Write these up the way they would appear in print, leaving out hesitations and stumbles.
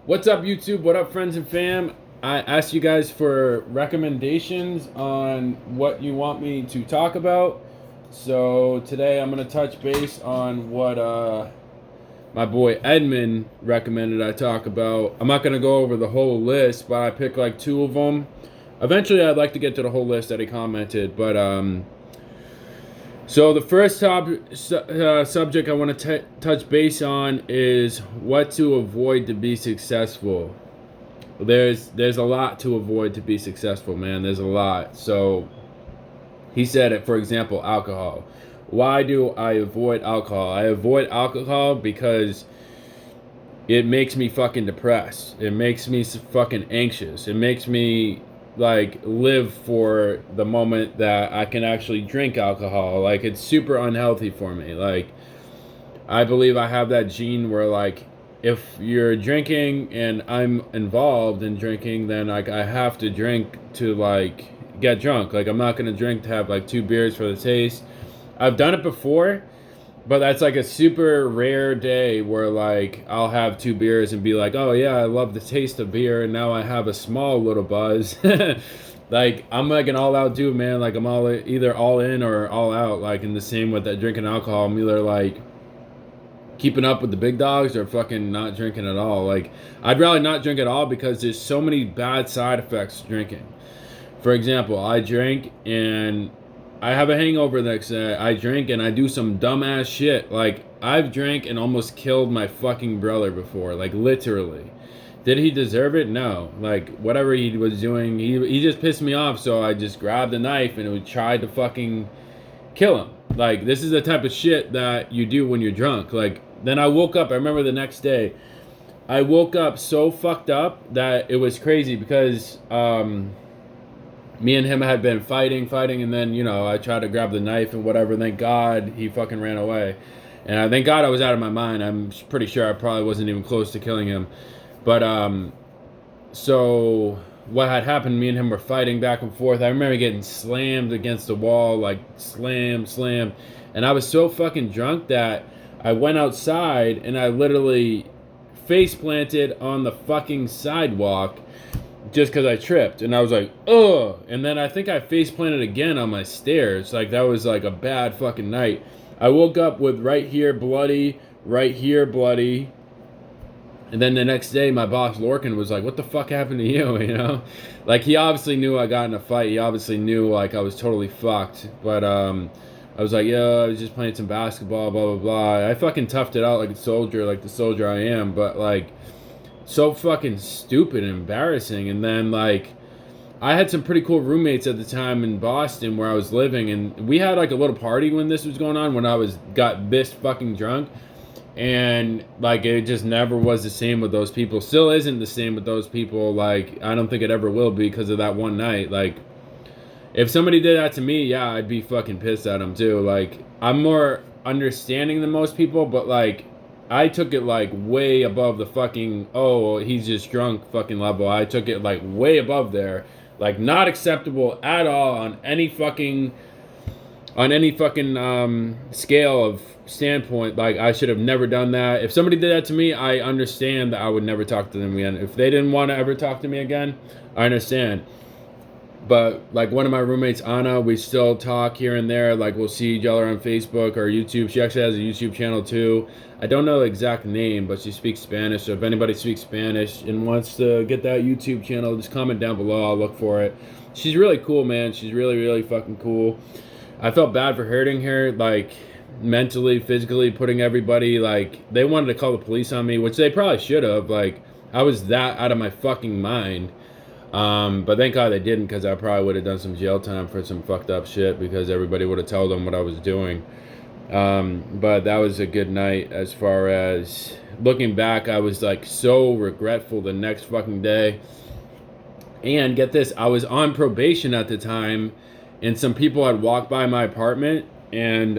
What's up, YouTube? What up, friends and fam? I asked you guys for recommendations on what you want me to talk about. So today I'm going to touch base on what my boy Edmond recommended I talk about. I'm not going to go over the whole list, but I picked like two of them. Eventually, I'd like to get to the whole list that he commented, but so the first subject I want to touch base on is what to avoid to be successful. There's a lot to avoid to be successful, man. There's a lot. So he said it, for example, alcohol. Why do I avoid alcohol? I avoid alcohol because it makes me fucking depressed. It makes me fucking anxious. It makes me like live for the moment that I can actually drink alcohol. Like, it's super unhealthy for me. Like, I believe I have that gene where, like, if you're drinking and I'm involved in drinking, then like I have to drink to like get drunk. Like, I'm not gonna drink to have like 2 beers for the taste. I've done it before, but that's like a super rare day where like I'll have 2 beers and be like, oh yeah, I love the taste of beer, and now I have a small little buzz. Like, I'm like an all-out dude, man. Like, I'm either all in or all out. Like, in the same with that drinking alcohol, I'm either like keeping up with the big dogs or fucking not drinking at all. Like, I'd rather not drink at all because there's so many bad side effects to drinking. For example, I drink and I have a hangover the next day. I drink and I do some dumbass shit. Like, I've drank and almost killed my fucking brother before. Like, literally. Did he deserve it? No. Like, whatever he was doing, he just pissed me off, so I just grabbed a knife and tried to fucking kill him. Like, this is the type of shit that you do when you're drunk. Like, then I woke up, I remember the next day, I woke up so fucked up that it was crazy because, me and him had been fighting, and then, you know, I tried to grab the knife and whatever. Thank God he fucking ran away. And thank God I was out of my mind. I'm pretty sure I probably wasn't even close to killing him. But, so what had happened, me and him were fighting back and forth. I remember getting slammed against the wall, like slam. And I was so fucking drunk that I went outside and I literally face planted on the fucking sidewalk just because I tripped, and I was like, ugh. And then I think I face planted again on my stairs. Like, that was like a bad fucking night. I woke up with right here bloody. And then the next day, my boss Lorcan was like, what the fuck happened to you, you know? Like, he obviously knew I got in a fight. He obviously knew, like, I was totally fucked. But, I was like, yo, I was just playing some basketball, blah, blah, blah. I fucking toughed it out like a soldier, like the soldier I am. But, like, so fucking stupid and embarrassing. And then, like, I had some pretty cool roommates at the time in Boston where I was living, and we had like a little party when this was going on, when I got this fucking drunk. And like, it just never was the same with those people. Still isn't the same with those people. Like, I don't think it ever will be because of that one night. Like, if somebody did that to me, yeah, I'd be fucking pissed at them too. Like, I'm more understanding than most people, but like, I took it like way above the fucking, oh, he's just drunk fucking level. I took it like way above there. Like, not acceptable at all on any fucking scale of standpoint. Like, I should have never done that. If somebody did that to me, I understand that I would never talk to them again. If they didn't want to ever talk to me again, I understand. But like, one of my roommates, Anna, we still talk here and there. Like, we'll see each other on Facebook or YouTube. She actually has a YouTube channel too. I don't know the exact name, but she speaks Spanish. So if anybody speaks Spanish and wants to get that YouTube channel, just comment down below. I'll look for it. She's really cool, man. She's really fucking cool. I felt bad for hurting her, like, mentally, physically, putting everybody, like, they wanted to call the police on me, which they probably should have. Like, I was that out of my fucking mind. But thank God they didn't, because I probably would have done some jail time for some fucked up shit, because everybody would have told them what I was doing. But that was a good night. As far as looking back, I was like so regretful the next fucking day. And get this, I was on probation at the time, and some people had walked by my apartment, and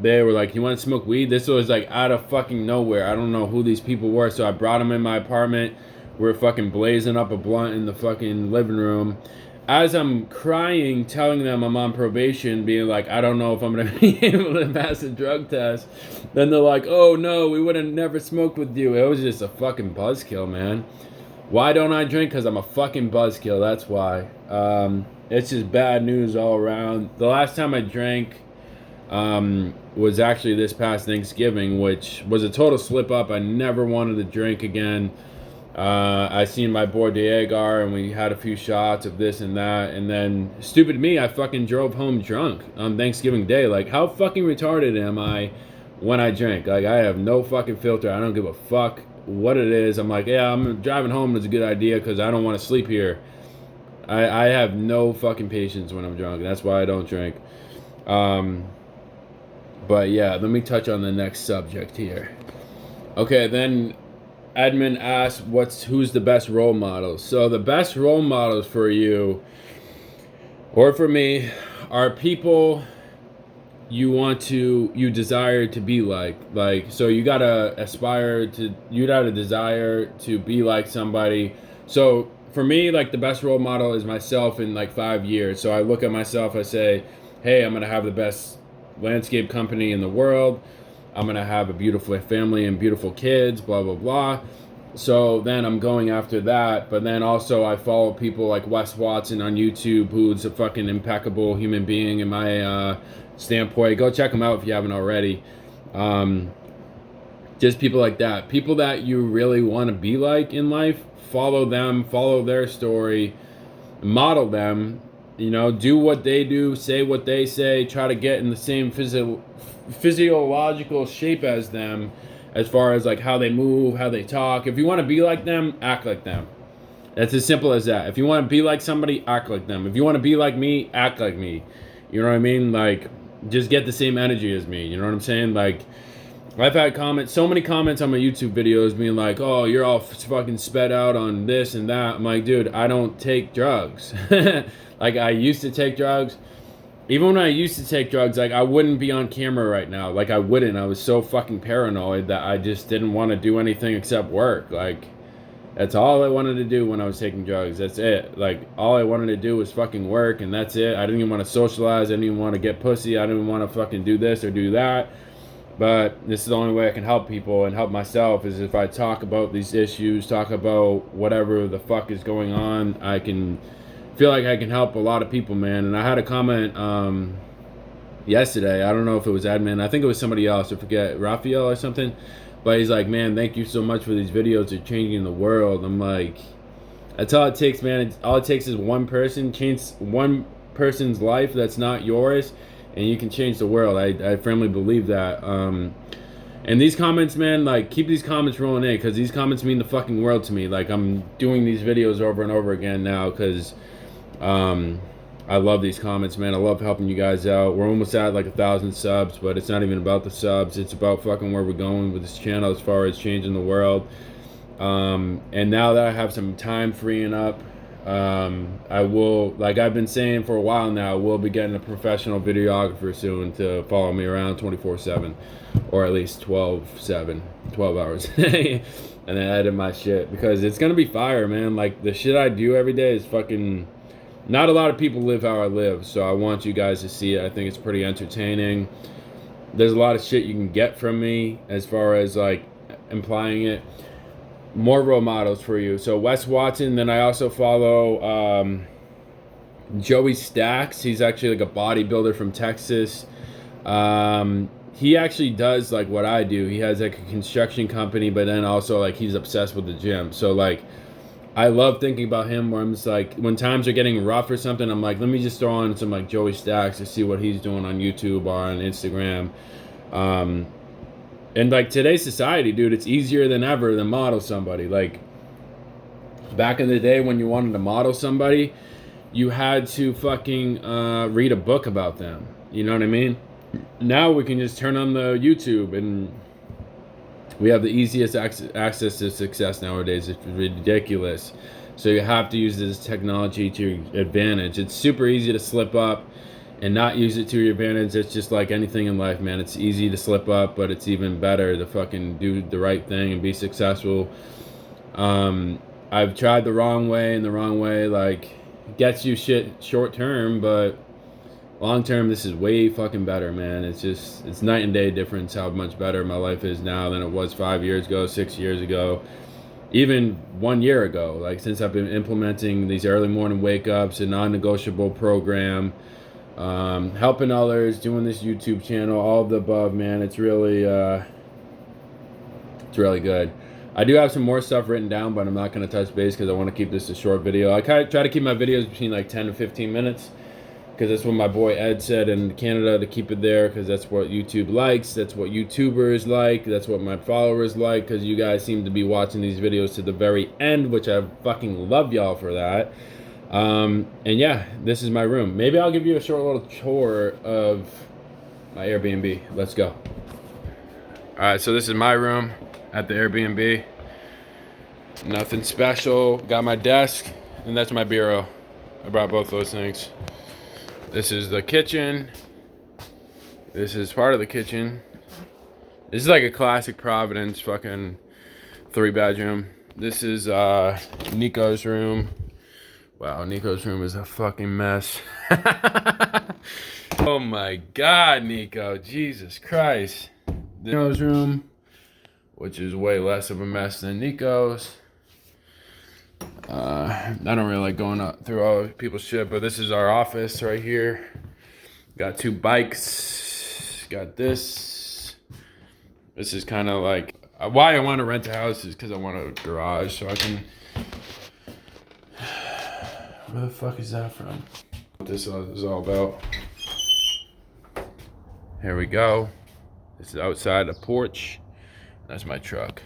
they were like, you want to smoke weed? This was like out of fucking nowhere. I don't know who these people were, so I brought them in my apartment. We're fucking blazing up a blunt in the fucking living room. as I'm crying, telling them I'm on probation, being like, I don't know if I'm going to be able to pass the drug test, then they're like, oh no, we would have never smoked with you. It was just a fucking buzzkill, man. Why don't I drink? Because I'm a fucking buzzkill, that's why. It's just bad news all around. The last time I drank was actually this past Thanksgiving, which was a total slip up. I never wanted to drink again. I seen my boy Diegar, and we had a few shots of this and that, and then stupid me, I fucking drove home drunk on Thanksgiving Day. Like, how fucking retarded am I when I drink? Like, I have no fucking filter. I don't give a fuck what it is. I'm like, yeah, I'm driving home is a good idea because I don't want to sleep here. I have no fucking patience when I'm drunk. That's why I don't drink. But yeah, let me touch on the next subject here. Okay, then Edmond asked, who's the best role models? So the best role models for you, or for me, are people you desire to be like. So you gotta desire to be like somebody. So for me, like, the best role model is myself in like 5 years. So I look at myself, I say, hey, I'm gonna have the best landscape company in the world. I'm gonna have a beautiful family and beautiful kids, blah blah blah. So then I'm going after that, but then also I follow people like Wes Watson on YouTube, who's a fucking impeccable human being in my standpoint. Go check him out if you haven't already. Just people like that, people that you really want to be like in life. Follow them, follow their story, model them. You know, do what they do, say what they say, try to get in the same physiological shape as them, as far as like how they move, how they talk. If you want to be like them, act like them. That's as simple as that. If you want to be like somebody, act like them. If you want to be like me, act like me. You know what I mean? Like, just get the same energy as me. You know what I'm saying? Like, I've had so many comments on my YouTube videos being like, oh, you're all fucking sped out on this and that. I'm like, dude, I don't take drugs. Like, I used to take drugs. Even when I used to take drugs, like, I wouldn't be on camera right now. Like, I wouldn't. I was so fucking paranoid that I just didn't want to do anything except work. Like, that's all I wanted to do when I was taking drugs. That's it. Like, all I wanted to do was fucking work, and that's it. I didn't even want to socialize. I didn't even want to get pussy. I didn't even want to fucking do this or do that. But this is the only way I can help people and help myself, is if I talk about these issues, talk about whatever the fuck is going on. I can feel like I can help a lot of people, man. And I had a comment yesterday. I don't know if it was Edmond. I think it was somebody else. I forget, Raphael or something. But he's like, man, thank you so much for these videos. They're changing the world. I'm like, that's all it takes, man. All it takes is one person, change one person's life that's not yours, and you can change the world. I firmly believe that. And these comments, man, like, keep these comments rolling in, because these comments mean the fucking world to me. Like, I'm doing these videos over and over again now because I love these comments, man. I love helping you guys out. We're almost at like 1,000 subs, but it's not even about the subs. It's about fucking where we're going with this channel as far as changing the world. And now that I have some time freeing up, I will, like I've been saying for a while now, we'll be getting a professional videographer soon to follow me around 24/7, or at least 12 hours and then edit my shit, because it's gonna be fire, man. Like, the shit I do every day is fucking, not a lot of people live how I live, so I want you guys to see it. I think it's pretty entertaining. There's a lot of shit you can get from me as far as like implying it. More role models for you. So Wes Watson, then I also follow Joey Stacks. He's actually like a bodybuilder from Texas. He actually does like what I do. He has like a construction company, but then also like he's obsessed with the gym. So like, I love thinking about him, where I'm just like, when times are getting rough or something, I'm like, let me just throw on some like Joey Stacks to see what he's doing on YouTube or on Instagram. And like, today's society, dude, it's easier than ever to model somebody. Like, back in the day when you wanted to model somebody, you had to fucking read a book about them. You know what I mean? Now we can just turn on the YouTube and we have the easiest access to success nowadays. It's ridiculous. So you have to use this technology to your advantage. It's super easy to slip up and not use it to your advantage. It's just like anything in life, man. It's easy to slip up, but it's even better to fucking do the right thing and be successful. I've tried the wrong way, like, gets you shit short term, but long term, this is way fucking better, man. It's night and day difference how much better my life is now than it was 5 years ago, 6 years ago, even 1 year ago. Like, since I've been implementing these early morning wake ups, a non-negotiable program, helping others, doing this YouTube channel, all of the above, man. It's really good. I do have some more stuff written down, but I'm not going to touch base because I want to keep this a short video. I try to keep my videos between like 10 to 15 minutes. Because that's what my boy Ed said in Canada, to keep it there, because that's what YouTube likes, that's what YouTubers like, that's what my followers like, because you guys seem to be watching these videos to the very end, which I fucking love y'all for that. And yeah, this is my room. Maybe I'll give you a short little tour of my Airbnb. Let's go. Alright, so this is my room at the Airbnb. Nothing special. Got my desk, and that's my bureau. I brought both those things. This is the kitchen. This is part of the kitchen. This is like a classic Providence fucking 3-bedroom. This is Nico's room. Wow, Nico's room is a fucking mess. Oh my God, Nico. Jesus Christ. Nico's room, which is way less of a mess than Nico's. I don't really like going up through all people's shit, but this is our office right here. Got 2 bikes. Got this. This is kind of like why I want to rent a house is because I want a garage so I can. Where the fuck is that from? What this is all about. Here we go. This is outside the porch. That's my truck.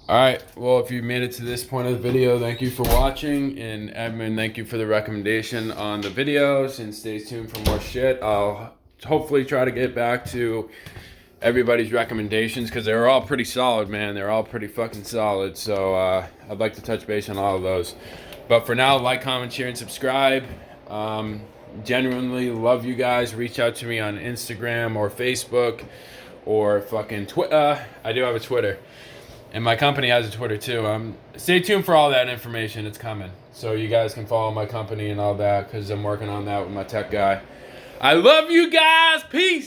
Alright, well, if you made it to this point of the video, thank you for watching. And Edmond, thank you for the recommendation on the videos. And stay tuned for more shit. I'll hopefully try to get back to everybody's recommendations because they're all pretty solid, man. They're all pretty fucking solid. So I'd like to touch base on all of those. But for now, like, comment, share, and subscribe. Genuinely love you guys. Reach out to me on Instagram or Facebook or fucking Twitter. I do have a Twitter. And my company has a Twitter too. Stay tuned for all that information. It's coming. So you guys can follow my company and all that because I'm working on that with my tech guy. I love you guys. Peace.